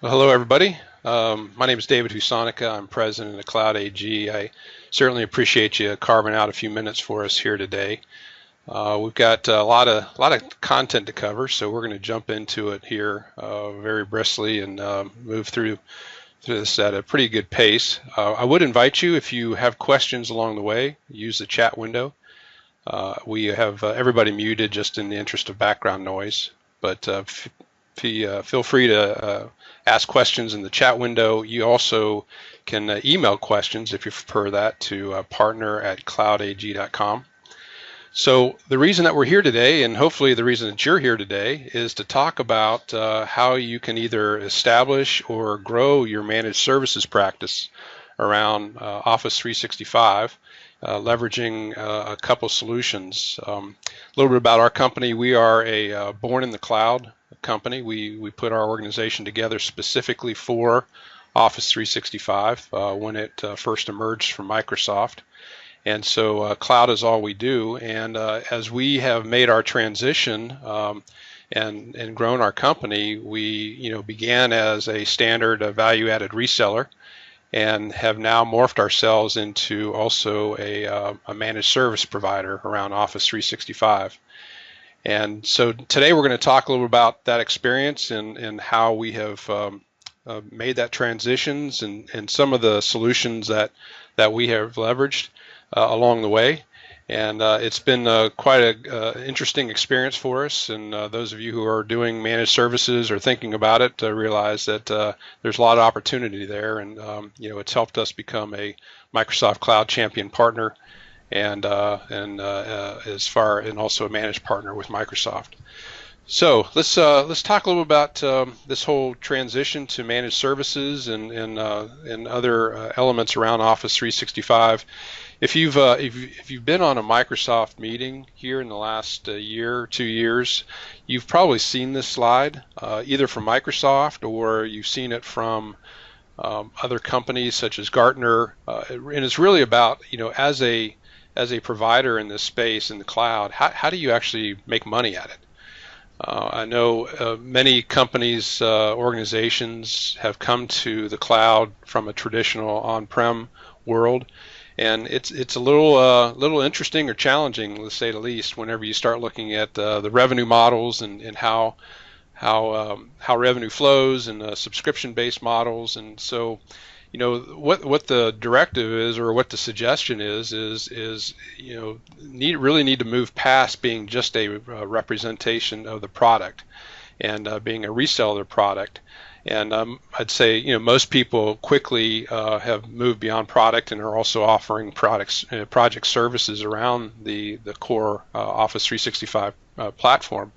Well, hello, everybody. My name is David Husonica. I'm president of Cloud AG. I certainly appreciate you carving out a few minutes for us here today. We've got a lot of content to cover, so we're going to jump into it here very briskly and move through this at a pretty good pace. I would invite you, if you have questions along the way, use the chat window. We have everybody muted just in the interest of background noise, but feel free to ask questions in the chat window. You also can email questions if you prefer that to partner@cloudag.com. So the reason that we're here today, and hopefully the reason that you're here today, is to talk about how you can either establish or grow your managed services practice around Office 365, leveraging a couple solutions. A little bit about our company. We are a born in the cloud company. We put our organization together specifically for Office 365 when it first emerged from Microsoft. And so cloud is all we do. And as we have made our transition and grown our company, we began as a standard value-added reseller and have now morphed ourselves into also a managed service provider around Office 365. And so today we're going to talk a little bit about that experience and how we have made that transitions and some of the solutions that we have leveraged along the way. And it's been quite an interesting experience for us. And those of you who are doing managed services or thinking about it realize that there's a lot of opportunity there. And it's helped us become a Microsoft Cloud Champion partner, and as far and also a managed partner with Microsoft. So let's talk a little about this whole transition to managed services and other elements around Office 365. If you've been on a Microsoft meeting here in the last year or 2 years, you've probably seen this slide either from Microsoft or you've seen it from other companies such as Gartner, and it's really about as a provider in this space in the cloud, how do you actually make money at it? I know many companies, organizations have come to the cloud from a traditional on-prem world, and it's a little interesting or challenging, to say the least, whenever you start looking at the revenue models and how revenue flows and subscription-based models. And so what the directive is, or what the suggestion is really need to move past being just a representation of the product and being a reseller product. And I'd say most people quickly have moved beyond product and are also offering project services around the core Office 365 platform.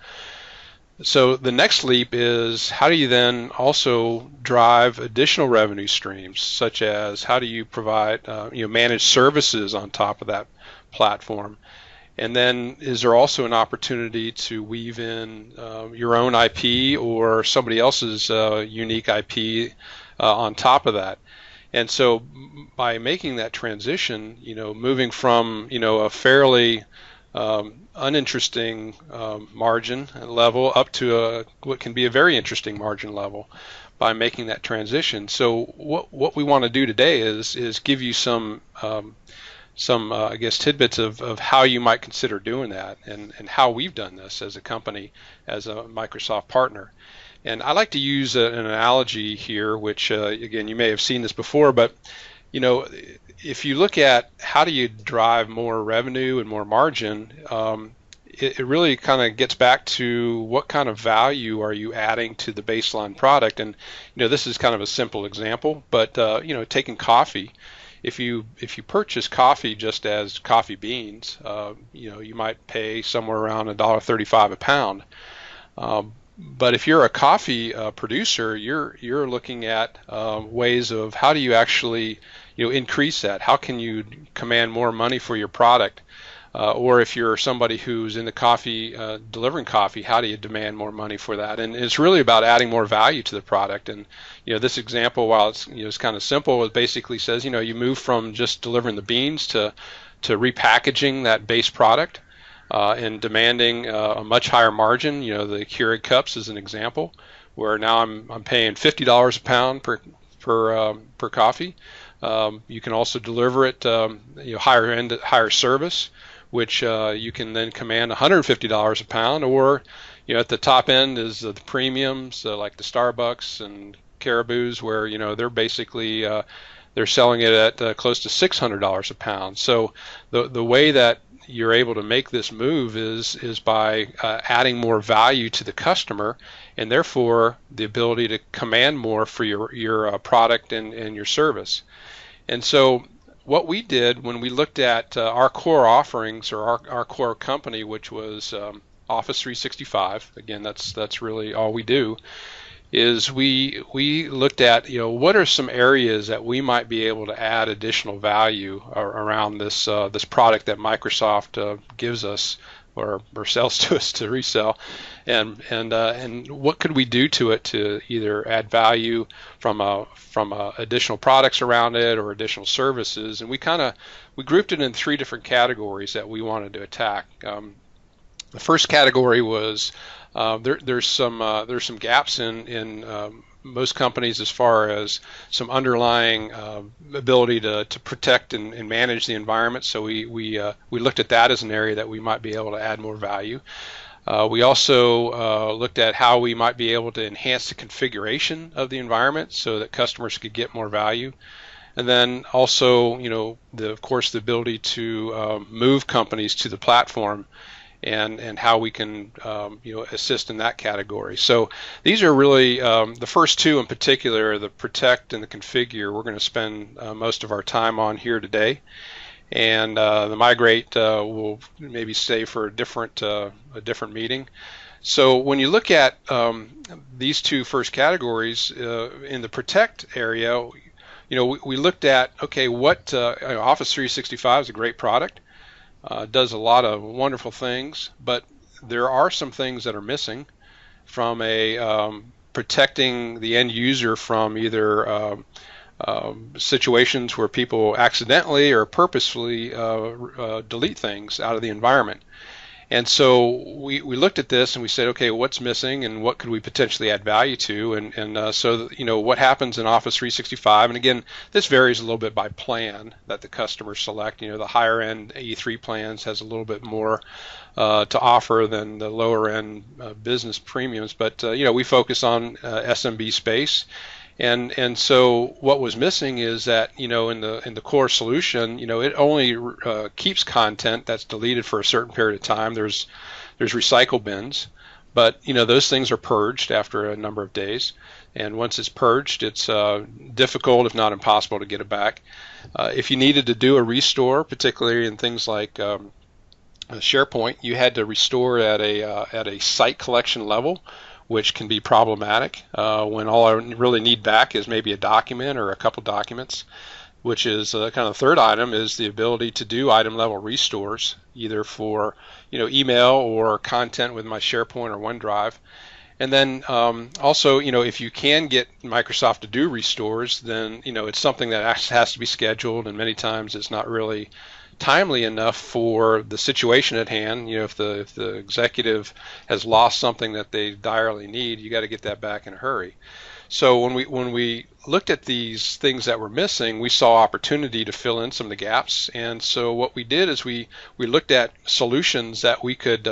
So the next leap is, how do you then also drive additional revenue streams, such as how do you provide managed services on top of that platform? And then is there also an opportunity to weave in your own IP or somebody else's unique IP on top of that? And so by making that transition, moving from a fairly uninteresting margin level up to what can be a very interesting margin level by making that transition. So what we want to do today is give you some I guess tidbits of how you might consider doing that and how we've done this as a company, as a Microsoft partner. And I like to use an analogy here, which again, you may have seen this before, but if you look at how do you drive more revenue and more margin, it really kind of gets back to what kind of value are you adding to the baseline product. And this is kind of a simple example, but taking coffee, if you purchase coffee just as coffee beans, you might pay somewhere around $1.35 a pound. But if you're a coffee producer, you're looking at ways of how do you actually increase that? How can you command more money for your product? Or if you're somebody who's in the coffee, delivering coffee, how do you demand more money for that? And it's really about adding more value to the product. And this example, while it's kind of simple, it basically says you move from just delivering the beans to repackaging that base product and demanding a much higher margin. The Keurig cups is an example, where now I'm paying $50 a pound per coffee. You can also deliver it higher service, which you can then command $150 a pound, or at the top end is the premiums like the Starbucks and Caribou's, where they're basically they're selling it at close to $600 a pound. So the way that you're able to make this move is by adding more value to the customer, and therefore the ability to command more for your product and your service. And so what we did when we looked at our core offerings, or our core company, which was Office 365, again, that's really all we do, is we looked at what are some areas that we might be able to add additional value around this product that Microsoft gives us or sells to us to resell, and what could we do to it to either add value from additional products around it or additional services. And we grouped it in 3 different categories that we wanted to attack. The first category was there's some gaps in most companies as far as some underlying ability to protect and manage the environment. So we looked at that as an area that we might be able to add more value. We also looked at how we might be able to enhance the configuration of the environment so that customers could get more value. And then also, of course, the ability to move companies to the platform, and how we can assist in that category. So these are really the first 2 in particular, the protect and the configure, we're going to spend most of our time on here today. And the migrate will maybe stay for a different meeting. So when you look at these 2 first categories, in the protect area, we looked at, okay, what Office 365 is a great product. Does a lot of wonderful things, but there are some things that are missing from protecting the end user from either situations where people accidentally or purposefully delete things out of the environment. And so we looked at this and we said, okay, what's missing and what could we potentially add value to? And so what happens in Office 365, and again, this varies a little bit by plan that the customers select. The higher end E3 plans has a little bit more to offer than the lower end business premiums, but we focus on SMB space. And so what was missing is that in the core solution, it only keeps content that's deleted for a certain period of time. There's recycle bins, but those things are purged after a number of days, and once it's purged, it's difficult, if not impossible, to get it back. If you needed to do a restore, particularly in things like SharePoint, you had to restore at a site collection level, which can be problematic when all I really need back is maybe a document or a couple documents, which is kind of the third item, is the ability to do item level restores, either for email or content with my SharePoint or OneDrive. And then also, if you can get Microsoft to do restores, then it's something that has to be scheduled, and many times it's not really timely enough for the situation at hand. If the executive has lost something that they direly need, you got to get that back in a hurry. So when we looked at these things that were missing, we saw opportunity to fill in some of the gaps. And so what we did is we looked at solutions that we could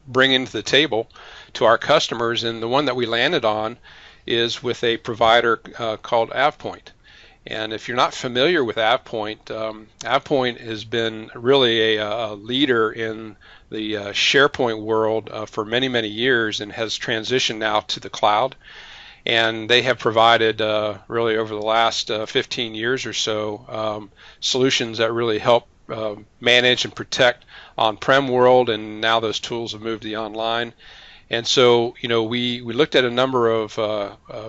bring into the table to our customers, and the one that we landed on is with a provider called AvePoint. And if you're not familiar with AvePoint, AvePoint has been really a leader in the SharePoint world for many, many years, and has transitioned now to the cloud. And they have provided really over the last 15 years or so solutions that really help manage and protect on-prem world, and now those tools have moved to the online. And so, we looked at a number of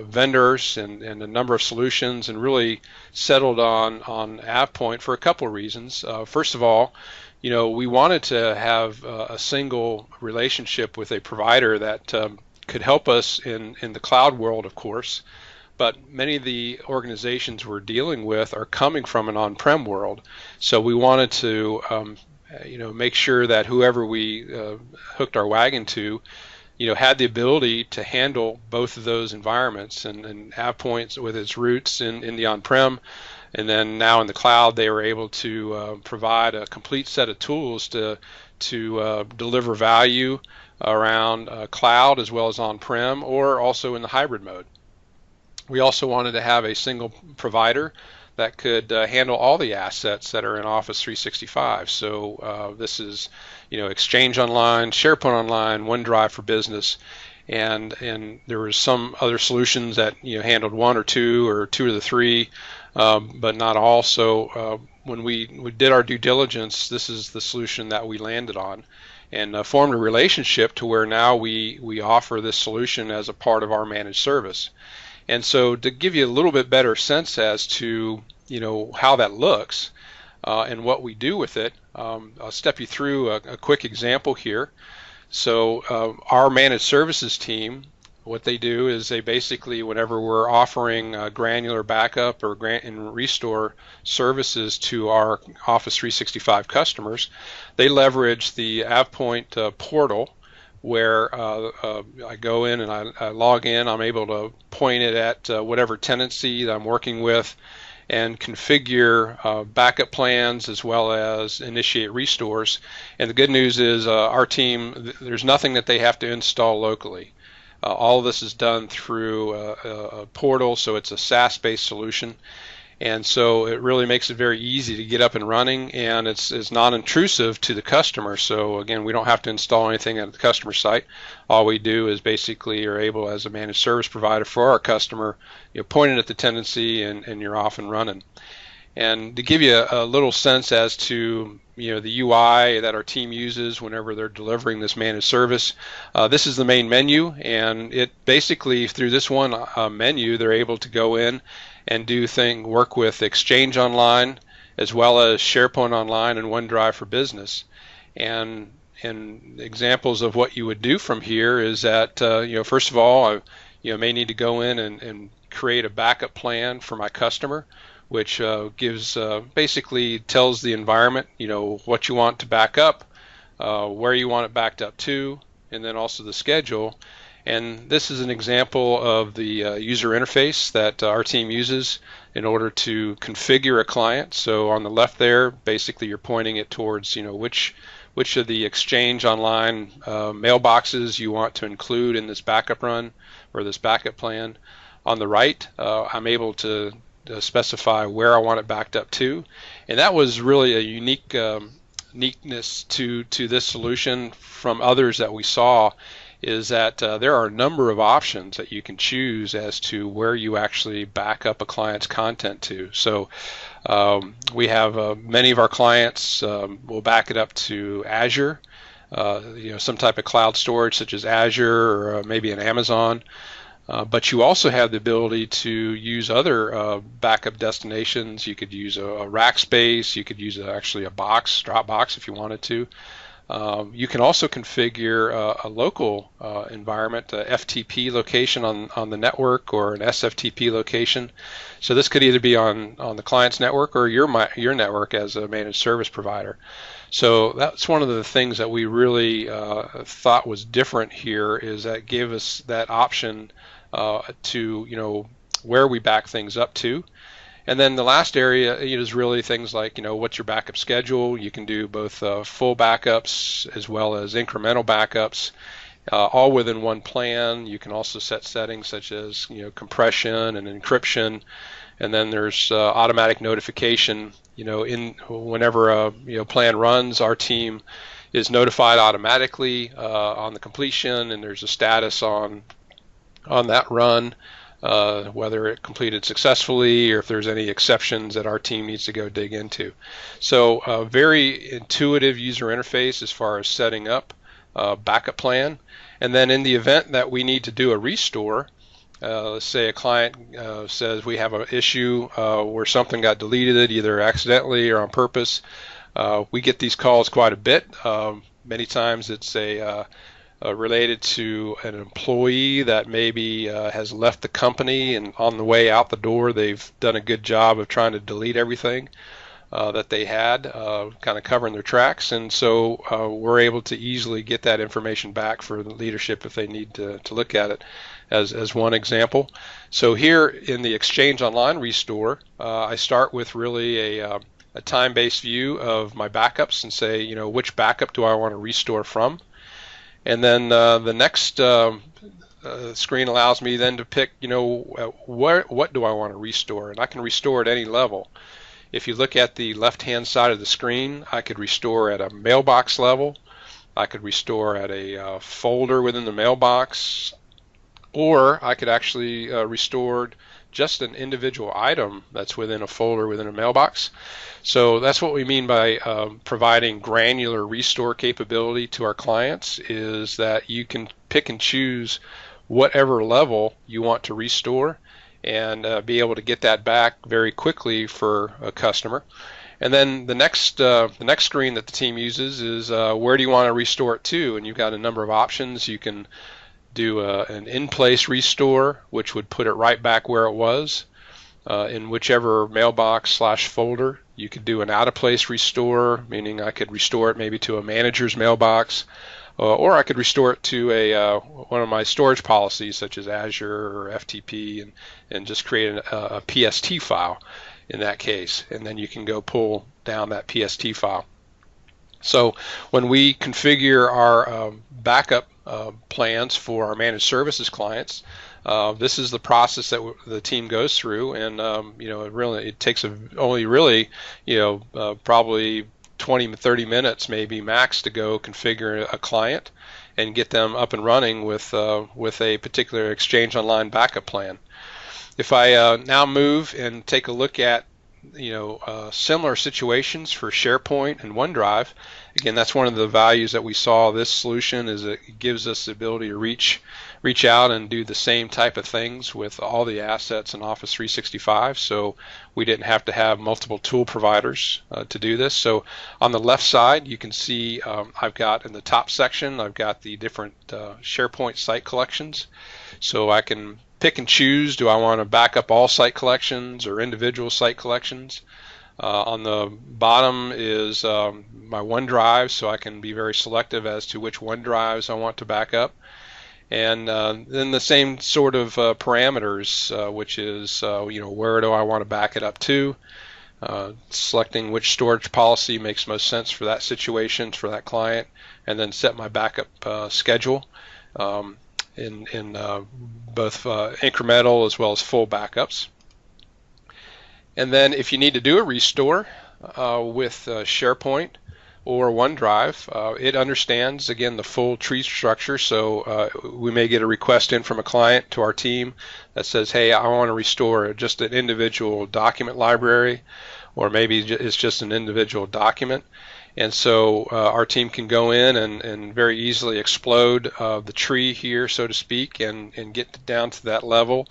vendors and a number of solutions, and really settled on AvePoint for a couple of reasons. First of all, we wanted to have a single relationship with a provider that could help us in the cloud world, of course, but many of the organizations we're dealing with are coming from an on-prem world. So we wanted to make sure that whoever we hooked our wagon to, had the ability to handle both of those environments. And AvePoint, with its roots in the on-prem, and then now in the cloud, they were able to provide a complete set of tools to deliver value around cloud as well as on-prem, or also in the hybrid mode. We also wanted to have a single provider that could handle all the assets that are in Office 365. So this is, Exchange Online, SharePoint Online, OneDrive for Business, and there was some other solutions that handled one or two of the three, but not all. So when we did our due diligence, this is the solution that we landed on, and formed a relationship to where now we offer this solution as a part of our managed service. And so to give you a little bit better sense as to how that looks and what we do with it, I'll step you through a quick example here. So our managed services team, what they do is they basically, whenever we're offering granular backup or and restore services to our Office 365 customers, they leverage the AvePoint portal, where I go in and I log in. I'm able to point it at whatever tenancy that I'm working with and configure backup plans as well as initiate restores. And the good news is our team, there's nothing that they have to install locally. All of this is done through a portal, so it's a SaaS-based solution. And so it really makes it very easy to get up and running, and it's non-intrusive to the customer. So again, we don't have to install anything at the customer site. All we do is basically are able, as a managed service provider for our customer, point it at the tenancy, and you're off and running. And to give you a little sense as to the UI that our team uses whenever they're delivering this managed service, this is the main menu, and it basically, through this one menu, they're able to go in and work with Exchange Online as well as SharePoint Online and OneDrive for Business. And examples of what you would do from here is that first of all, I may need to go in and create a backup plan for my customer, which gives basically tells the environment what you want to back up, where you want it backed up to, and then also the schedule. And this is an example of the user interface that our team uses in order to configure a client. So on the left there, basically you're pointing it towards which of the Exchange Online mailboxes you want to include in this backup run or this backup plan. On the right, I'm able to specify where I want it backed up to, and that was really a uniqueness to this solution from others that we saw, is that there are a number of options that you can choose as to where you actually back up a client's content to. So we have many of our clients will back it up to Azure, some type of cloud storage such as Azure or maybe an Amazon. But you also have the ability to use other backup destinations. You could use a rack space. You could use actually a Dropbox if you wanted to. You can also configure a local environment, a FTP location on the network, or an SFTP location. So this could either be on the client's network or your network as a managed service provider. So that's one of the things that we really thought was different here, is that gave us that option to where we back things up to. And then the last area is really things like, what's your backup schedule. You can do both full backups as well as incremental backups, all within one plan. You can also set settings such as compression and encryption, and then there's automatic notification. Whenever a plan runs, our team is notified automatically on the completion, and there's a status on that run, whether it completed successfully or if there's any exceptions that our team needs to go dig into. So a very intuitive user interface as far as setting up a backup plan. And then in the event that we need to do a restore, let's say a client says we have an issue where something got deleted either accidentally or on purpose. We get these calls quite a bit. Many times it's related to an employee that maybe has left the company, and on the way out the door they've done a good job of trying to delete everything. that they had, kind of covering their tracks, and so we're able to easily get that information back for the leadership if they need to look at it, as one example. So here in the Exchange Online Restore, I start with really a time-based view of my backups and say, which backup do I want to restore from? And then the next screen allows me then to pick, what do I want to restore? And I can restore at any level. If you look at the left-hand side of the screen, I could restore at a mailbox level. I could restore at a folder within the mailbox, or I could actually restore just an individual item that's within a folder within a mailbox. So that's what we mean by providing granular restore capability to our clients, is that you can pick and choose whatever level you want to restore and be able to get that back very quickly for a customer. And then the next screen that the team uses is where do you want to restore it to? And you've got a number of options. You can do an in-place restore, which would put it right back where it was in whichever mailbox/folder. You could do an out-of-place restore, meaning I could restore it maybe to a manager's mailbox, or I could restore it to one of my storage policies such as Azure or FTP, and just create a PST file in that case, and then you can go pull down that PST file. So when we configure our backup plans for our managed services clients, this is the process that the team goes through, and it takes only probably 20 to 30 minutes maybe max to go configure a client and get them up and running with a particular Exchange Online backup plan. If I now move and take a look at similar situations for SharePoint and OneDrive, again, that's one of the values that we saw this solution, is it gives us the ability to reach out and do the same type of things with all the assets in Office 365, so we didn't have to have multiple tool providers to do this. So on the left side, you can see I've got in the top section, I've got the different SharePoint site collections, so I can pick and choose, do I want to back up all site collections or individual site collections? On the bottom is my OneDrive, so I can be very selective as to which OneDrives I want to back up. And then the same sort of parameters, which is where do I want to back it up to? Selecting which storage policy makes most sense for that situation, for that client, and then set my backup schedule in both incremental as well as full backups. And then if you need to do a restore with SharePoint or OneDrive, it understands, again, the full tree structure. So we may get a request in from a client to our team that says, hey, I want to restore just an individual document library, or maybe it's just an individual document. And so our team can go in and very easily explode the tree here, so to speak, and get down to that level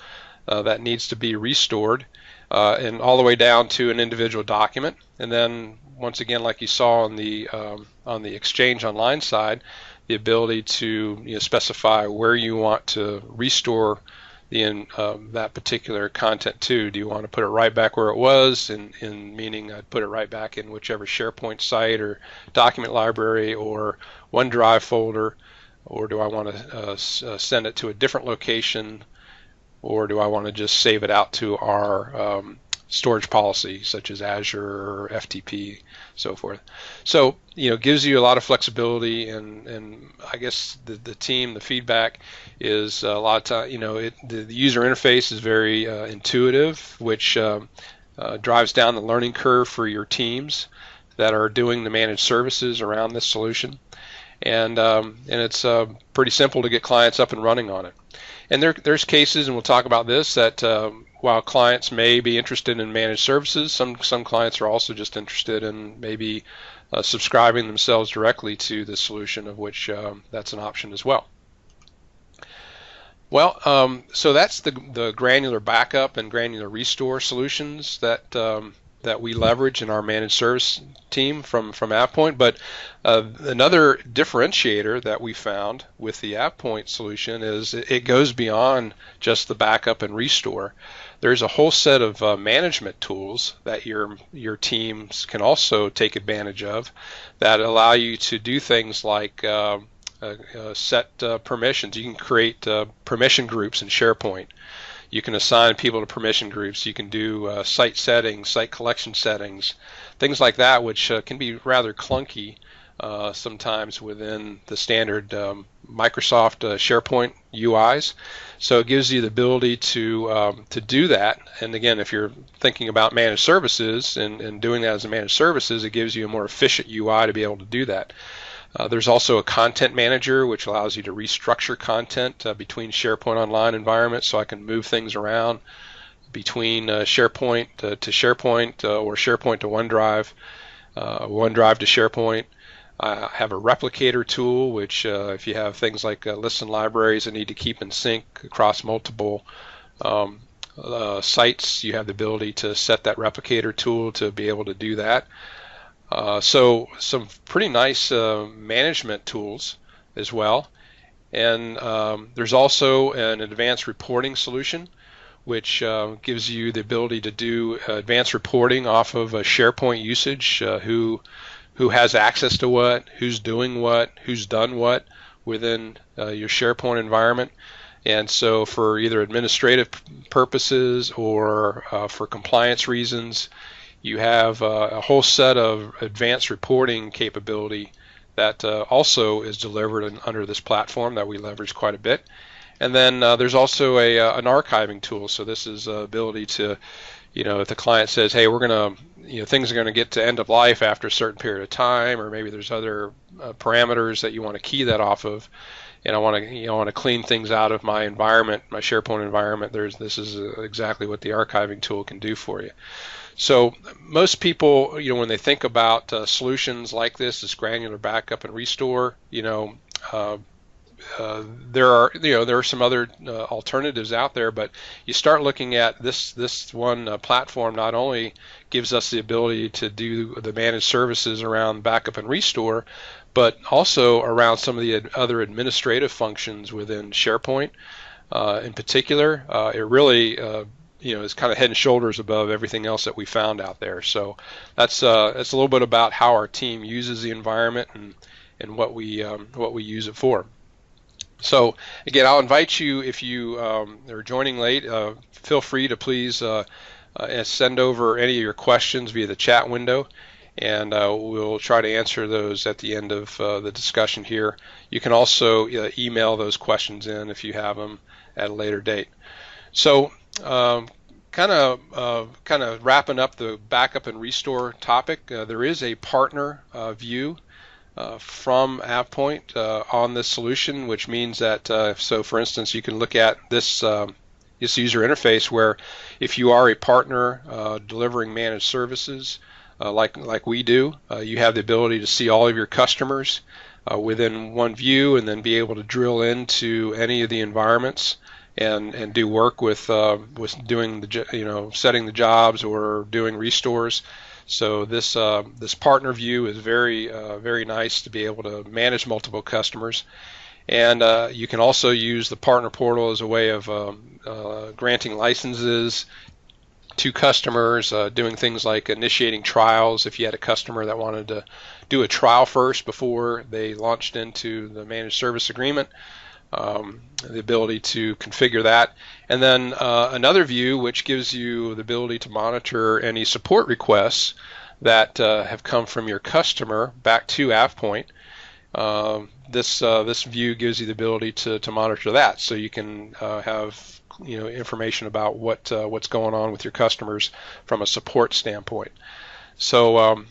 that needs to be restored, and all the way down to an individual document. And then once again, like you saw on the Exchange Online side, the ability to specify where you want to restore that particular content to. Do you want to put it right back where it was, in meaning I'd put it right back in whichever SharePoint site or document library or OneDrive folder, or do I want to send it to a different location, or do I want to just save it out to our storage policy such as Azure or FTP, so forth. So gives you a lot of flexibility, and I guess the team, the feedback is a lot of time, the user interface is very intuitive, which drives down the learning curve for your teams that are doing the managed services around this solution, and it's pretty simple to get clients up and running on it. And there's cases, and we'll talk about this, that while clients may be interested in managed services, some clients are also just interested in maybe subscribing themselves directly to the solution, of which that's an option as well. Well, so that's the granular backup and granular restore solutions that that we leverage in our managed service team from AvePoint. But another differentiator that we found with the AvePoint solution is it goes beyond just the backup and restore. There's a whole set of management tools that your teams can also take advantage of that allow you to do things like set permissions. You can create permission groups in SharePoint. You can assign people to permission groups. You can do site settings, site collection settings, things like that, which can be rather clunky sometimes within the standard Microsoft SharePoint UIs. So it gives you the ability to do that. And again, if you're thinking about managed services and doing that as a managed services, it gives you a more efficient UI to be able to do that. There's also a content manager, which allows you to restructure content between SharePoint Online environments, so I can move things around between SharePoint to SharePoint or SharePoint to OneDrive, OneDrive to SharePoint. I have a replicator tool, which if you have things like lists and libraries that need to keep in sync across multiple sites, you have the ability to set that replicator tool to be able to do that. So some pretty nice management tools as well. And there's also an advanced reporting solution, which gives you the ability to do advanced reporting off of SharePoint usage, who has access to what, who's doing what, who's done what within your SharePoint environment. And so for either administrative purposes or for compliance reasons, you have a whole set of advanced reporting capability that also is delivered under this platform that we leverage quite a bit. And then there's also an archiving tool. So this is the ability to, if the client says, hey, we're going to, things are going to get to end of life after a certain period of time, or maybe there's other parameters that you want to key that off of, and I want to clean things out of my environment, my SharePoint environment. This is exactly what the archiving tool can do for you. So most people, when they think about solutions like this granular backup and restore, there are some other alternatives out there, but you start looking at this one platform. Not only gives us the ability to do the managed services around backup and restore, but also around some of the other administrative functions within SharePoint. In particular, it really is kind of head and shoulders above everything else that we found out there. So that's a little bit about how our team uses the environment and what we use it for. So again, I'll invite you, if you are joining late, feel free to please send over any of your questions via the chat window, and we'll try to answer those at the end of the discussion here. You can also email those questions in if you have them at a later date. So kind of wrapping up the backup and restore topic, there is a partner view from AvePoint on this solution, which means that so for instance, you can look at this user interface where if you are a partner delivering managed services like we do, you have the ability to see all of your customers within one view, and then be able to drill into any of the environments and do work with doing the setting the jobs or doing restores. So this partner view is very nice to be able to manage multiple customers, and you can also use the partner portal as a way of granting licenses to customers, doing things like initiating trials. If you had a customer that wanted to do a trial first before they launched into the managed service agreement, the ability to configure that. And then another view which gives you the ability to monitor any support requests that have come from your customer back to AvePoint. This view gives you the ability to monitor that, so you can have information about what's going on with your customers from a support standpoint. So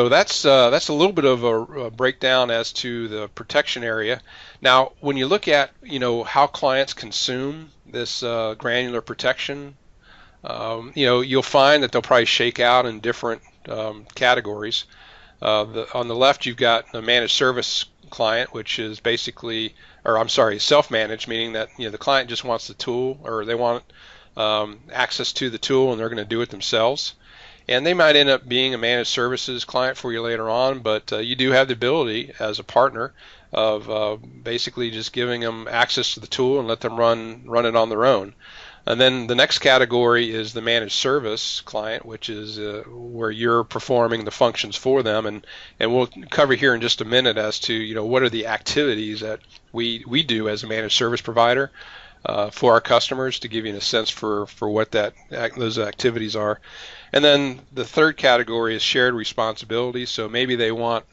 that's a little bit of a breakdown as to the protection area. Now, when you look at how clients consume this granular protection, you'll find that they'll probably shake out in different categories. On the left, you've got a managed service client, which is basically, self-managed, meaning that the client just wants the tool, or they want access to the tool, and they're going to do it themselves. And they might end up being a managed services client for you later on, but you do have the ability as a partner of basically just giving them access to the tool and let them run it on their own. And then the next category is the managed service client, which is where you're performing the functions for them, and we'll cover here in just a minute as to what are the activities that we do as a managed service provider for our customers, to give you a sense for what those activities are. And then the third category is shared responsibility. So maybe they want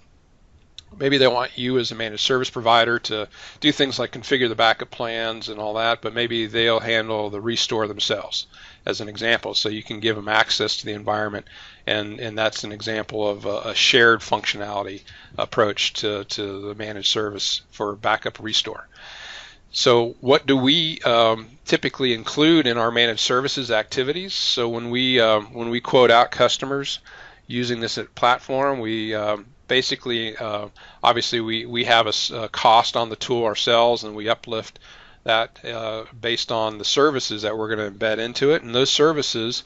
you as a managed service provider to do things like configure the backup plans and all that, but maybe they'll handle the restore themselves, as an example. So you can give them access to the environment, and that's an example of a shared functionality approach to the managed service for backup restore. So what do we typically include in our managed services activities? So when we quote out customers using this platform, we basically, obviously, we have a cost on the tool ourselves, and we uplift that based on the services that we're going to embed into it. And those services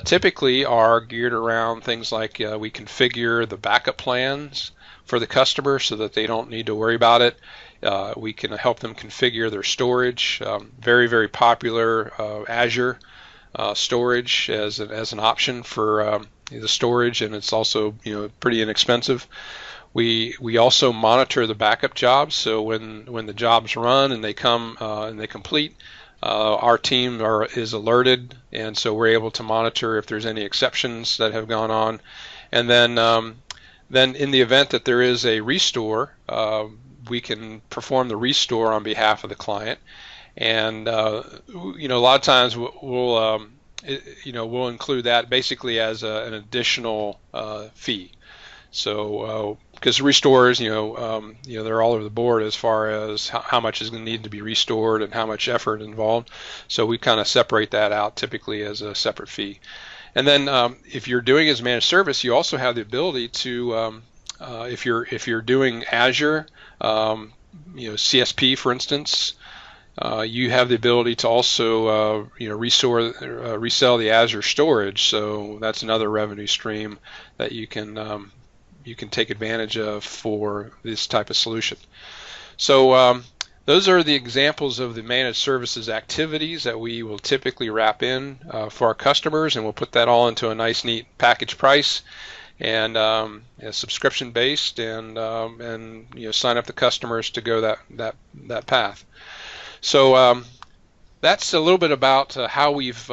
typically are geared around things like we configure the backup plans for the customer so that they don't need to worry about it. We can help them configure their storage. Very, very popular Azure storage as an option for the storage, and it's also pretty inexpensive. We also monitor the backup jobs. So when the jobs run and they come and they complete, our team is alerted, and so we're able to monitor if there's any exceptions that have gone on. And then in the event that there is a restore, we can perform the restore on behalf of the client. And a lot of times we'll include that basically as an additional fee. So because restores, they're all over the board as far as how much is going to need to be restored and how much effort involved. So we kind of separate that out typically as a separate fee. And then if you're doing as managed service, you also have the ability to if you're doing Azure, CSP, for instance, you have the ability to also resell the Azure storage. So that's another revenue stream that you can take advantage of for this type of solution. So those are the examples of the managed services activities that we will typically wrap in for our customers, and we'll put that all into a nice, neat package price, and subscription based, and sign up the customers to go that path. So that's a little bit about how we've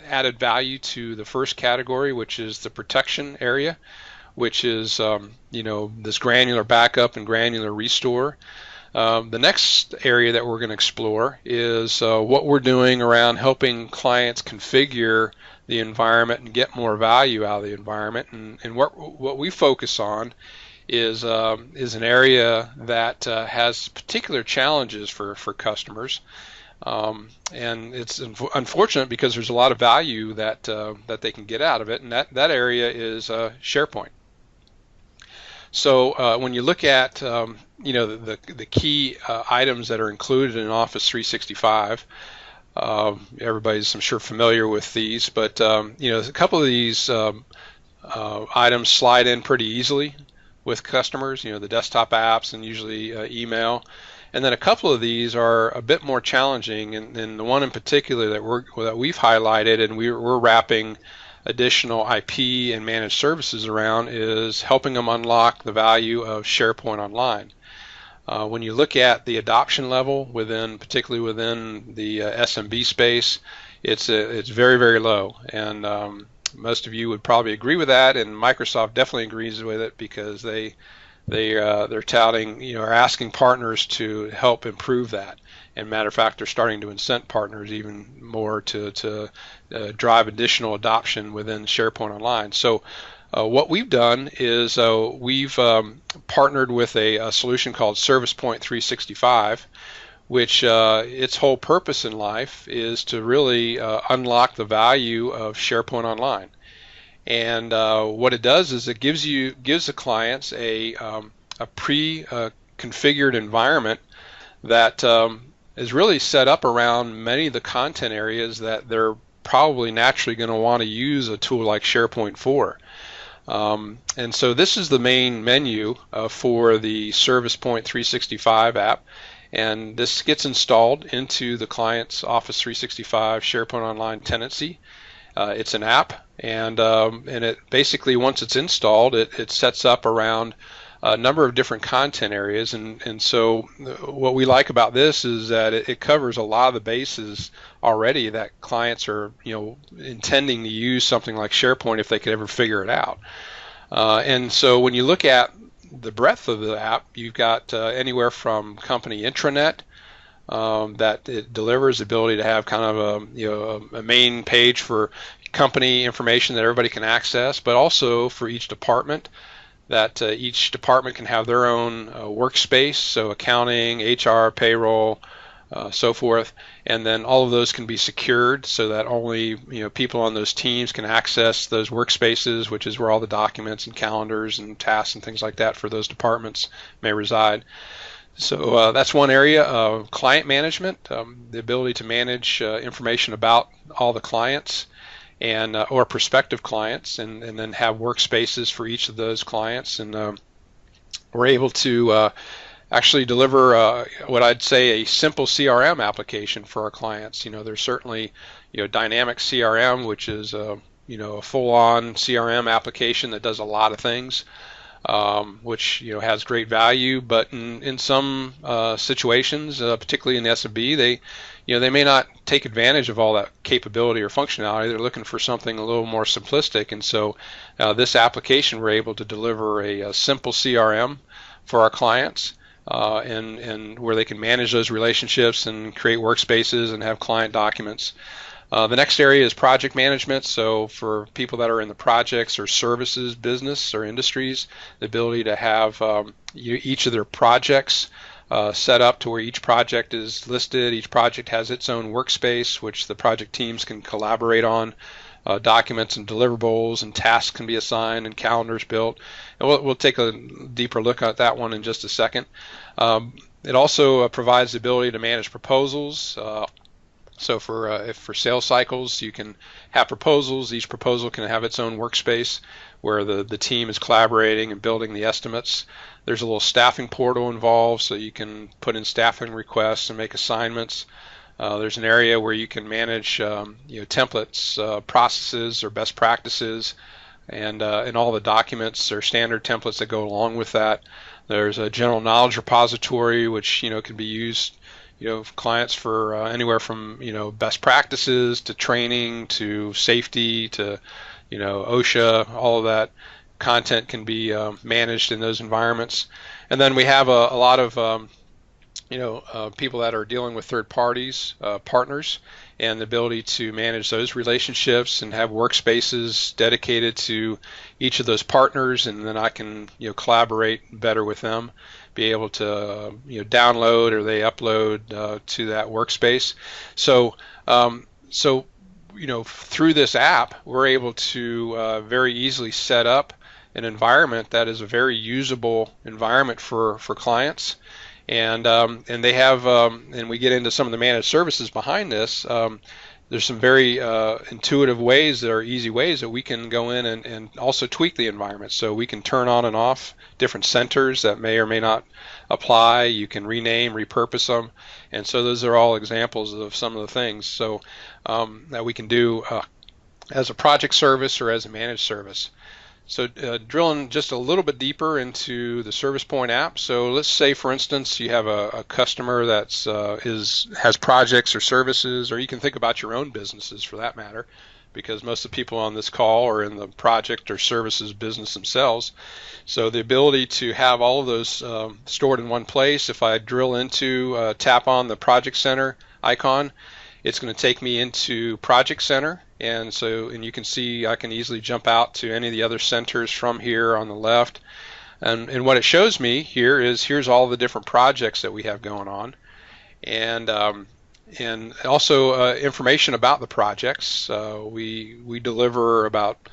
added value to the first category, which is the protection area, which is this granular backup and granular restore. The next area that we're going to explore is what we're doing around helping clients configure the environment and get more value out of the environment. And what we focus on is an area that has particular challenges for customers, and it's unfortunate because there's a lot of value that they can get out of it, and that area is SharePoint. So when you look at the key items that are included in Office 365, everybody's, I'm sure, familiar with these, but a couple of these items slide in pretty easily with customers, the desktop apps and usually email. And then a couple of these are a bit more challenging, and the one in particular that we've highlighted and we're wrapping additional IP and managed services around is helping them unlock the value of SharePoint Online. When you look at the adoption level particularly within the SMB space, it's very, very low, and most of you would probably agree with that, and Microsoft definitely agrees with it because they're touting, are asking partners to help improve that. And matter of fact, they're starting to incent partners even more to drive additional adoption within SharePoint Online. So what we've done is we've partnered with a solution called ServicePoint365, which its whole purpose in life is to really unlock the value of SharePoint Online. And what it does is it gives the clients a pre-configured environment that is really set up around many of the content areas that they're probably naturally going to want to use a tool like SharePoint for. And so this is the main menu for the ServicePoint 365 app, and this gets installed into the client's Office 365 SharePoint Online tenancy. It's an app, and it basically, once it's installed, it sets up around a number of different content areas, and so what we like about this is that it covers a lot of the bases already that clients are intending to use something like SharePoint if they could ever figure it out. And so when you look at the breadth of the app, you've got anywhere from company intranet that it delivers the ability to have kind of a main page for company information that everybody can access, but also for each department, that each department can have their own workspace, so accounting, HR, payroll, so forth, and then all of those can be secured so that only people on those teams can access those workspaces, which is where all the documents and calendars and tasks and things like that for those departments may reside. So that's one area of client management, the ability to manage information about all the clients and or prospective clients, and then have workspaces for each of those clients, and we're able to actually deliver what I'd say a simple CRM application for our clients. There's certainly dynamic CRM, which is a full-on CRM application that does a lot of things, which has great value, but in some situations, particularly in SMB, they may not take advantage of all that capability or functionality. They're looking for something a little more simplistic, and so this application, we're able to deliver a simple CRM for our clients, and where they can manage those relationships and create workspaces and have client documents. The next area is project management. So for people that are in the projects or services business or industries, the ability to have each of their projects set up to where each project is listed. Each project has its own workspace, which the project teams can collaborate on. Documents and deliverables and tasks can be assigned and calendars built. And we'll take a deeper look at that one in just a second. It also provides the ability to manage proposals. So for sales cycles, you can have proposals. Each proposal can have its own workspace where the team is collaborating and building the estimates. There's a little staffing portal involved, so you can put in staffing requests and make assignments. There's an area where you can manage templates, processes, or best practices, and all the documents or standard templates that go along with that. There's a general knowledge repository, which can be used clients for anywhere from best practices to training to safety to OSHA. All of that content can be managed in those environments. And then we have a lot of people that are dealing with third parties, partners, and the ability to manage those relationships and have workspaces dedicated to each of those partners, and then I can collaborate better with them, be able to download or they upload to that workspace. So through this app, we're able to very easily set up an environment that is a very usable environment for clients. And they have, and we get into some of the managed services behind this. There's some very intuitive ways that are easy ways that we can go in and also tweak the environment. So we can turn on and off different centers that may or may not apply. You can rename, repurpose them, and so those are all examples of some of the things so that we can do as a project service or as a managed service. So drilling just a little bit deeper into the ServicePoint app. So let's say, for instance, you have a customer that's has projects or services, or you can think about your own businesses for that matter, because most of the people on this call are in the project or services business themselves. So the ability to have all of those stored in one place. If I drill into, tap on the Project Center icon, it's going to take me into Project Center, and you can see I can easily jump out to any of the other centers from here on the left. And what it shows me here is here's all the different projects that we have going on, and also information about the projects. We deliver about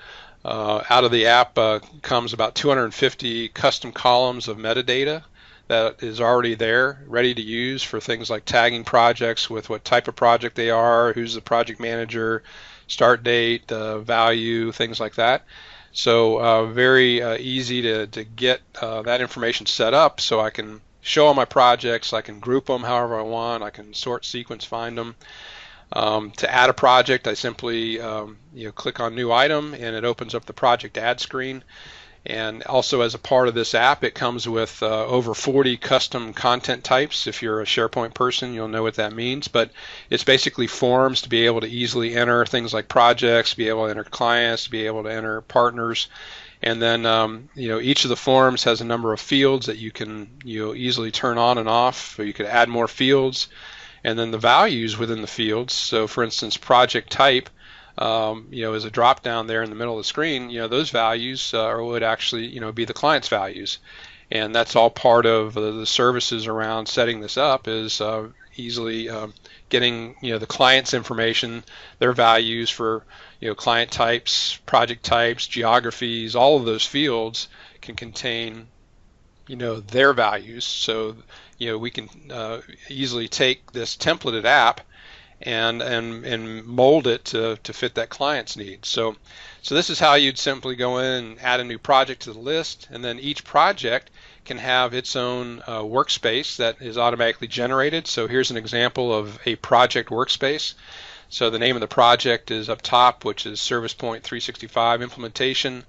out of the app comes about 250 custom columns of metadata that is already there, ready to use for things like tagging projects with what type of project they are, who's the project manager, start date, value, things like that. So very easy to get that information set up so I can show all my projects, I can group them however I want, I can sort, sequence, find them. To add a project, I simply click on new item and it opens up the project add screen. And also, as a part of this app, it comes with over 40 custom content types. If you're a SharePoint person, you'll know what that means. But it's basically forms to be able to easily enter things like projects, be able to enter clients, be able to enter partners. And then each of the forms has a number of fields that you can easily turn on and off. So you could add more fields. And then the values within the fields. So, for instance, project type. As a drop down there in the middle of the screen, those values would actually, be the client's values. And that's all part of the services around setting this up is easily getting, the client's information, their values for, client types, project types, geographies, all of those fields can contain, their values. So, we can easily take this templated app and mold it to fit that client's needs. So this is how you'd simply go in and add a new project to the list, and then each project can have its own workspace that is automatically generated. So here's an example of a project workspace. So the name of the project is up top, which is ServicePoint365 implementation.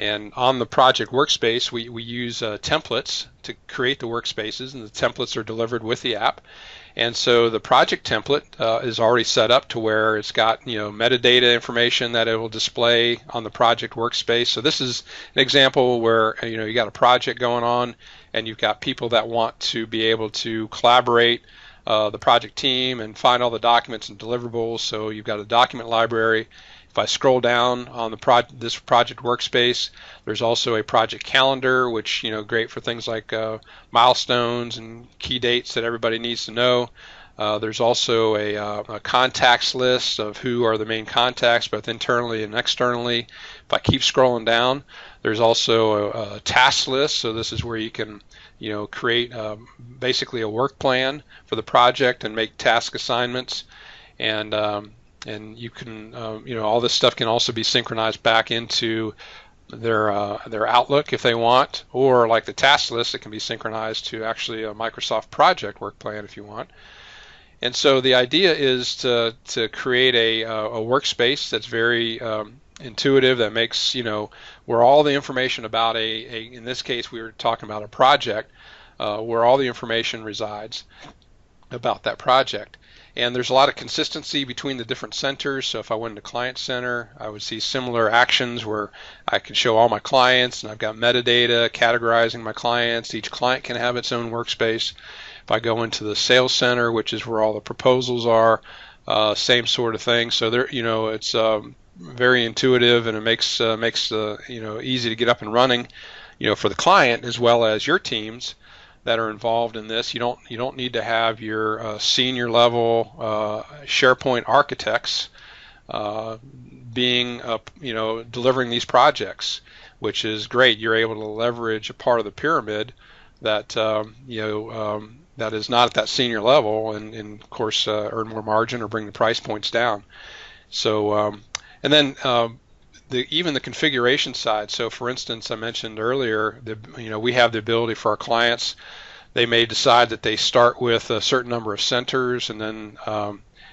And on the project workspace, we use templates to create the workspaces, and the templates are delivered with the app. And so the project template is already set up to where it's got metadata information that it will display on the project workspace. So this is an example where you got a project going on, and you've got people that want to be able to collaborate, the project team, and find all the documents and deliverables. So you've got a document library. If I scroll down on this project workspace, there's also a project calendar, which great for things like milestones and key dates that everybody needs to know. There's also a contacts list of who are the main contacts, both internally and externally. If I keep scrolling down, there's also a task list. So this is where you can create basically a work plan for the project and make task assignments. And you can, all this stuff can also be synchronized back into their Outlook if they want, or like the task list, it can be synchronized to actually a Microsoft project work plan if you want. And so the idea is to create a workspace that's very intuitive, that makes, where all the information about in this case we were talking about a project, where all the information resides about that project. And there's a lot of consistency between the different centers. So if I went to Client Center, I would see similar actions where I can show all my clients, and I've got metadata categorizing my clients. Each client can have its own workspace. If I go into the Sales Center, which is where all the proposals are, same sort of thing. So there, it's very intuitive, and it makes easy to get up and running, for the client as well as your teams that are involved in this. You don't need to have your senior level SharePoint architects being delivering these projects, which is great. You're able to leverage a part of the pyramid that that is not at that senior level, and of course earn more margin or bring the price points down. So and then even the configuration side. So for instance, I mentioned earlier that we have the ability for our clients, they may decide that they start with a certain number of centers, and then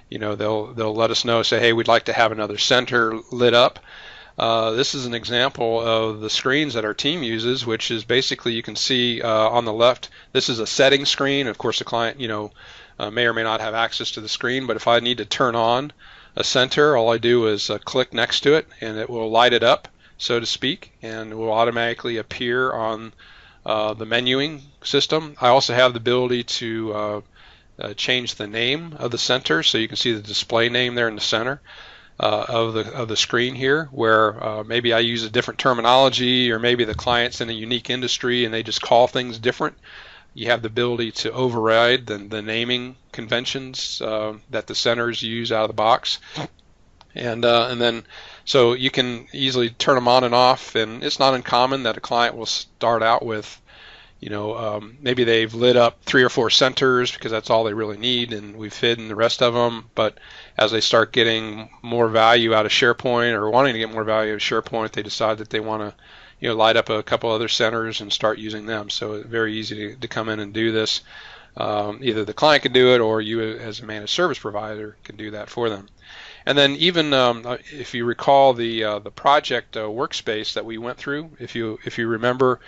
they'll let us know, say, hey, we'd like to have another center lit up. This is an example of the screens that our team uses, which is basically, you can see on the left, this is a settings screen. Of course, the client may or may not have access to the screen, but if I need to turn on a center, all I do is click next to it, and it will light it up, so to speak, and it will automatically appear on the menuing system. I also have the ability to change the name of the center, so you can see the display name there in the center of the screen here, where maybe I use a different terminology, or maybe the client's in a unique industry and they just call things different. You have the ability to override the naming conventions that the centers use out of the box, and then so you can easily turn them on and off. And it's not uncommon that a client will start out with maybe they've lit up 3 or 4 centers because that's all they really need, and we've hidden the rest of them. But as they start getting more value out of SharePoint, or wanting to get more value out of SharePoint, they decide that they want to light up a couple other centers and start using them. So it's very easy to come in and do this. Either the client can do it, or you as a managed service provider can do that for them. And then even if you recall the project workspace that we went through, if you remember,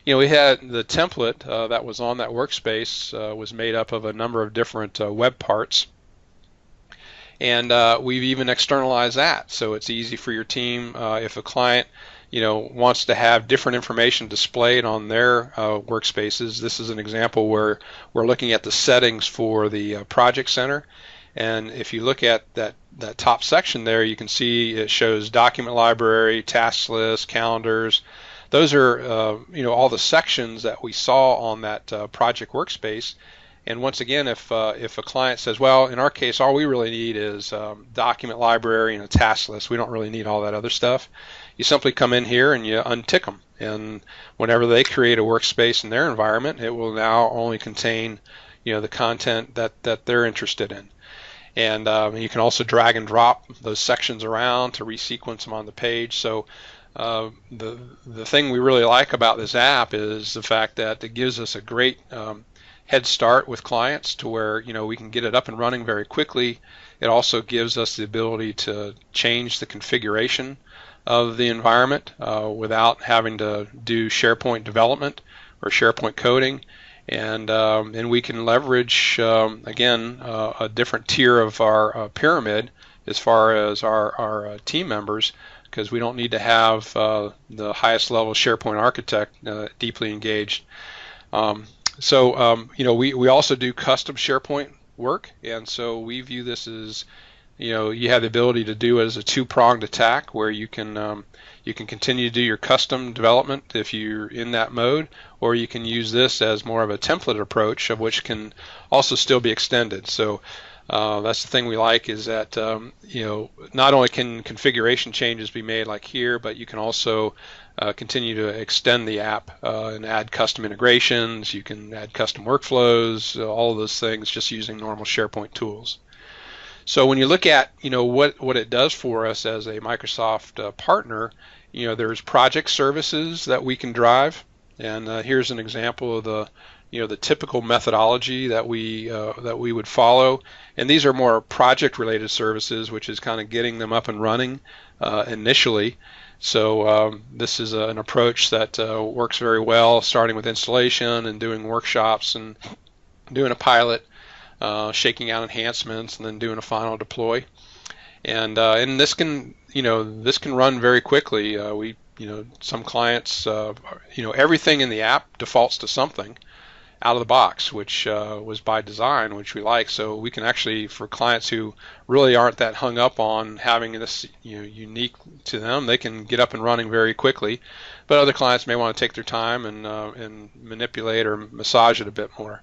we had the template that was on that workspace was made up of a number of different web parts, and we've even externalized that, so it's easy for your team if a client wants to have different information displayed on their workspaces. This is an example where we're looking at the settings for the project center. And if you look at that top section there, you can see it shows document library, task list, calendars. Those are all the sections that we saw on that project workspace. And once again, if a client says, well, in our case, all we really need is document library and a task list, we don't really need all that other stuff, you simply come in here and you untick them. And whenever they create a workspace in their environment, it will now only contain the content that they're interested in. And you can also drag and drop those sections around to resequence them on the page. So the thing we really like about this app is the fact that it gives us a great head start with clients to where we can get it up and running very quickly. It also gives us the ability to change the configuration of the environment without having to do SharePoint development or SharePoint coding. And we can leverage again a different tier of our pyramid as far as our team members, because we don't need to have the highest level SharePoint architect deeply engaged. We also do custom SharePoint work, and so we view this as you have the ability to do it as a two-pronged attack, where you can continue to do your custom development if you're in that mode, or you can use this as more of a template approach, of which can also still be extended. So that's the thing we like, is that not only can configuration changes be made like here, but you can also continue to extend the app and add custom integrations. You can add custom workflows, all of those things, just using normal SharePoint tools. So when you look at what it does for us as a Microsoft partner, there's project services that we can drive, and here's an example of the typical methodology that we would follow. And these are more project related services, which is kind of getting them up and running initially. So this is an approach that works very well, starting with installation and doing workshops and doing a pilot, shaking out enhancements, and then doing a final deploy. And this can run very quickly. Some clients, everything in the app defaults to something out of the box, which was by design, which we like. So we can actually, for clients who really aren't that hung up on having this unique to them, they can get up and running very quickly. But other clients may want to take their time and manipulate or massage it a bit more.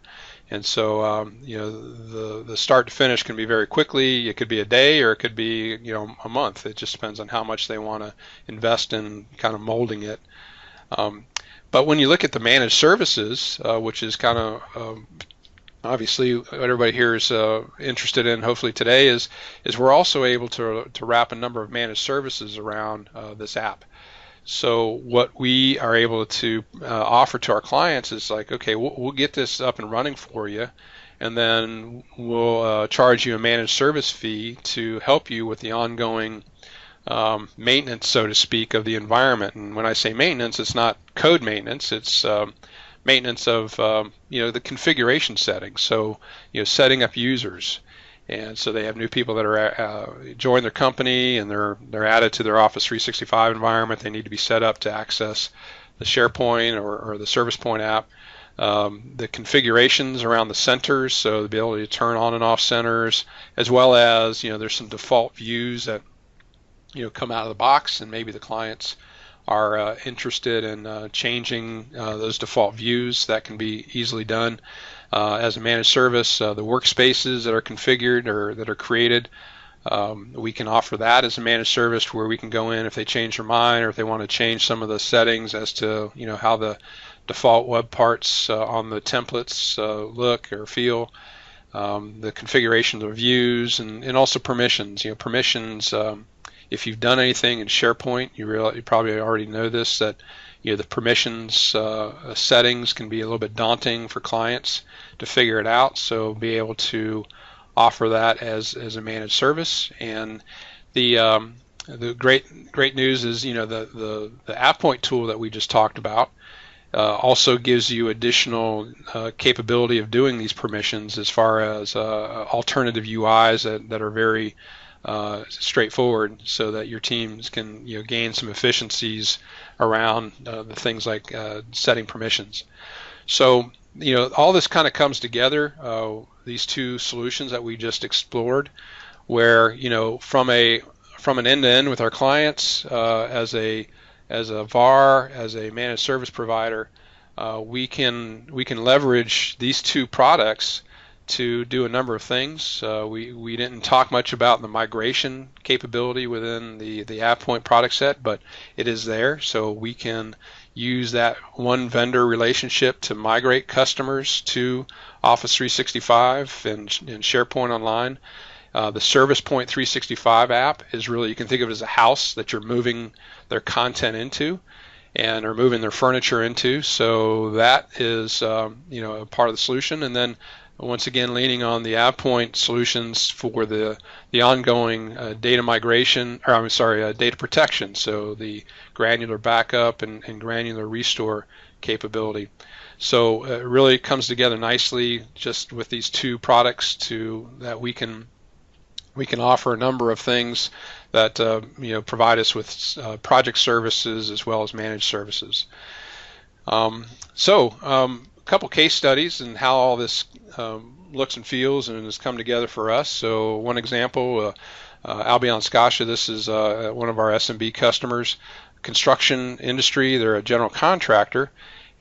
And so the start to finish can be very quickly. It could be a day, or it could be a month. It just depends on how much they want to invest in kind of molding it. But when you look at the managed services, which is kind of obviously what everybody here is interested in, hopefully today, is we're also able to wrap a number of managed services around this app. So what we are able to offer to our clients is like, okay, we'll get this up and running for you, and then we'll charge you a managed service fee to help you with the ongoing maintenance, so to speak, of the environment. And when I say maintenance, it's not code maintenance, it's maintenance of the configuration settings. So setting up users, and so they have new people that are join their company, and they're added to their Office 365 environment. They need to be set up to access the SharePoint or the ServicePoint app. The configurations around the centers, so the ability to turn on and off centers, as well as there's some default views that come out of the box, and maybe the clients are interested in changing those default views. That can be easily done as a managed service. The workspaces that are configured or that are created, we can offer that as a managed service, where we can go in if they change their mind, or if they want to change some of the settings as to how the default web parts on the templates look or feel, the configuration of views, and also permissions. Permissions. If you've done anything in SharePoint, you probably already know this, that the permissions settings can be a little bit daunting for clients to figure it out. So be able to offer that as a managed service. And the great news is the AvePoint tool that we just talked about also gives you additional capability of doing these permissions as far as alternative UIs that are very straightforward, so that your teams can gain some efficiencies around the things like setting permissions. So all this kind of comes together, these two solutions that we just explored, where from an end-to-end with our clients, as a VAR, as a managed service provider, we can leverage these two products to do a number of things. We didn't talk much about the migration capability within the AvePoint product set, but it is there, so we can use that one vendor relationship to migrate customers to Office 365 and SharePoint Online. The ServicePoint 365 app is really, you can think of it as a house that you're moving their content into and are moving their furniture into. So that is a part of the solution. And then once again, leaning on the AvePoint solutions for the ongoing data migration, or data protection. So the granular backup and granular restore capability. So it really comes together nicely just with these two products that we can offer a number of things that provide us with project services as well as managed services. A couple case studies and how all this looks and feels and has come together for us. So one example, Albion Scotia, this is one of our SMB customers, construction industry. They're a general contractor,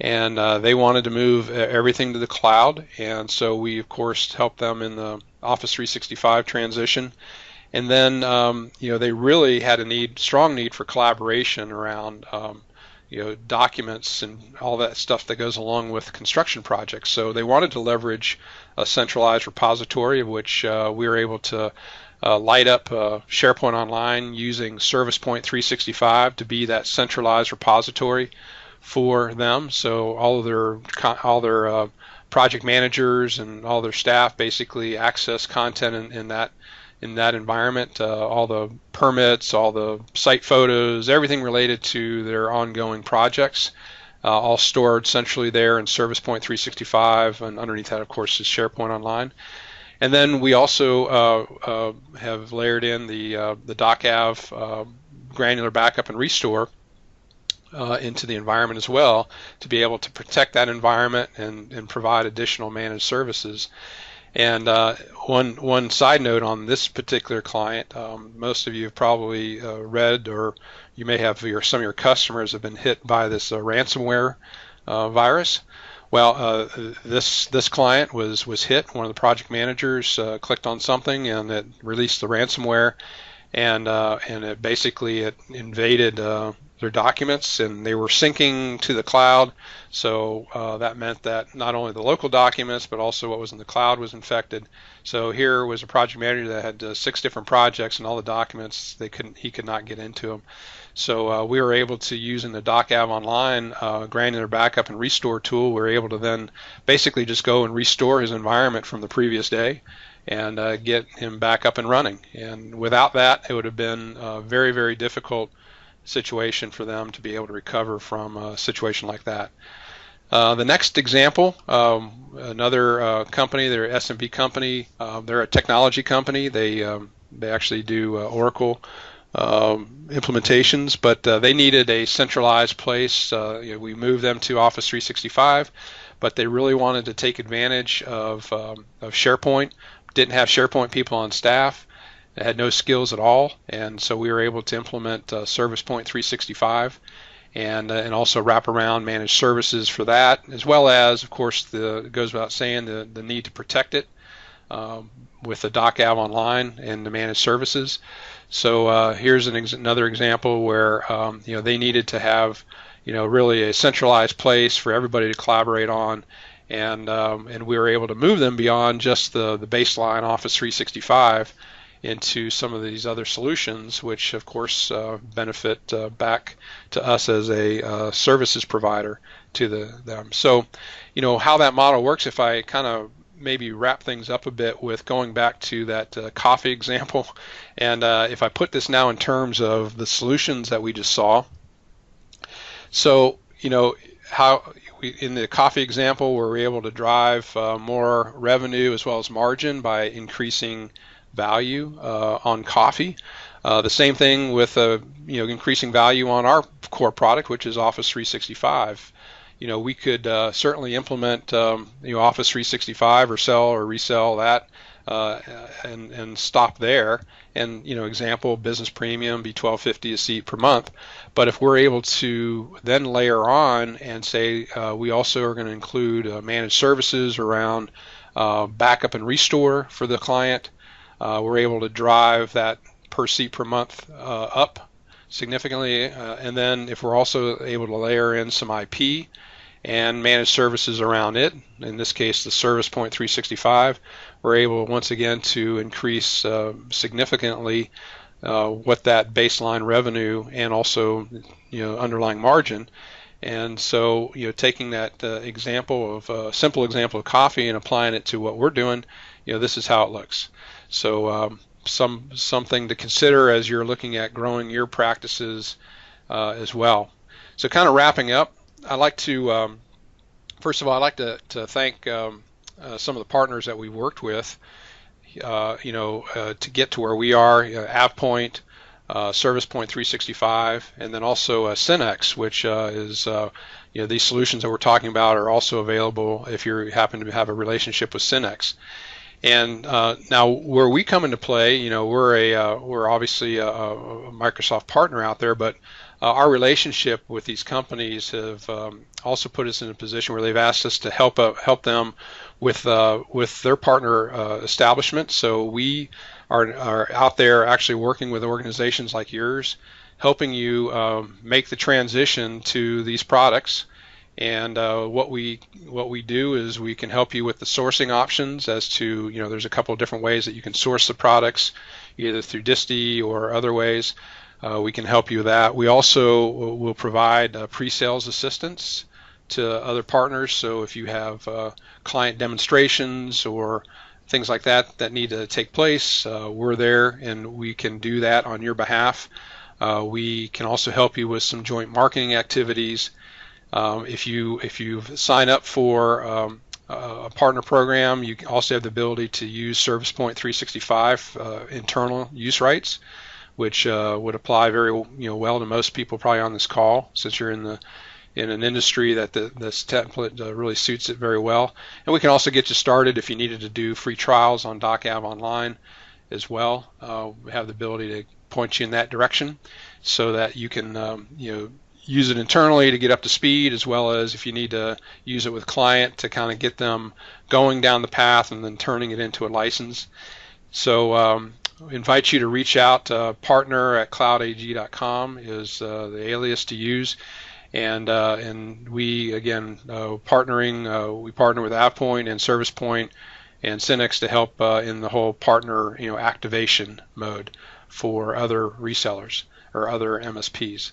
and they wanted to move everything to the cloud, and so we of course helped them in the Office 365 transition. And then they really had a strong need for collaboration around documents and all that stuff that goes along with construction projects. So they wanted to leverage a centralized repository, of which we were able to light up SharePoint Online using ServicePoint 365 to be that centralized repository for them. So all their project managers and all their staff basically access content in that environment, all the permits, all the site photos, everything related to their ongoing projects, all stored centrally there in ServicePoint 365, and underneath that, of course, is SharePoint Online. And then we also have layered in the DocAv granular backup and restore into the environment as well, to be able to protect that environment and provide additional managed services. And one side note on this particular client, most of you have probably read, or you may have some of your customers have been hit by this ransomware virus. Well, this client was hit. One of the project managers clicked on something and it released the ransomware, and it basically invaded their documents, and they were syncing to the cloud. So that meant that not only the local documents, but also what was in the cloud was infected. So here was a project manager that had 6 different projects, and all the documents he could not get into them. So we were able to, using the DocAv Online granular backup and restore tool, we were able to then basically just go and restore his environment from the previous day and get him back up and running. And without that, it would have been a very, very difficult situation for them to be able to recover from a situation like that. The next example, another company, they're an SMB company. They're a technology company. They actually do Oracle implementations, but they needed a centralized place. We moved them to Office 365, but they really wanted to take advantage of SharePoint. Didn't have SharePoint people on staff. It had no skills at all, and so we were able to implement ServicePoint 365 and also wrap around managed services for that, as well as, of course, it goes without saying, the need to protect it with the DocAv Online and the managed services. So here's another example where they needed to have really a centralized place for everybody to collaborate on, and we were able to move them beyond just the baseline Office 365 into some of these other solutions, which of course benefit back to us as a services provider to them. So, how that model works, if I kind of maybe wrap things up a bit with going back to that coffee example, and if I put this now in terms of the solutions that we just saw. So, how in the coffee example, we're able to drive more revenue as well as margin by increasing value on coffee. The same thing with increasing value on our core product, which is Office 365. We could certainly implement Office 365 or sell or resell that and stop there. And example, business premium be $12.50 a seat per month. But if we're able to then layer on and say we also are going to include managed services around backup and restore for the client, we're able to drive that per seat per month up significantly. And then if we're also able to layer in some IP and managed services around it, in this case the ServicePoint 365, we're able once again to increase significantly what that baseline revenue and also underlying margin. And so taking that example of simple example of coffee and applying it to what we're doing, this is how it looks. So something to consider as you're looking at growing your practices as well. So kind of wrapping up, I'd like to first of all, I'd like to thank some of the partners that we worked with to get to where we are. AvePoint, ServicePoint 365, and then also Synex, which is these solutions that we're talking about are also available if you happen to have a relationship with Synex. And now where we come into play, we're obviously a Microsoft partner out there, but our relationship with these companies have also put us in a position where they've asked us to help them with their partner establishment. So we are out there actually working with organizations like yours, helping you make the transition to these products. And what we do is we can help you with the sourcing options as to, there's a couple of different ways that you can source the products, either through disti or other ways. We can help you with that. We also will provide pre-sales assistance to other partners. So if you have client demonstrations or things like that that need to take place, we're there and we can do that on your behalf. We can also help you with some joint marketing activities. If you sign up for a partner program, you also have the ability to use ServicePoint 365 internal use rights, which would apply very well to most people probably on this call, since you're in an industry that this template really suits it very well. And we can also get you started if you needed to do free trials on DocAv Online as well. We have the ability to point you in that direction so that you can use it internally to get up to speed, as well as if you need to use it with client to kind of get them going down the path and then turning it into a license. So we invite you to reach out. Partner@cloudag.com is the alias to use. And we again we partner with AvePoint and ServicePoint and Synex to help in the whole partner activation mode for other resellers or other MSPs.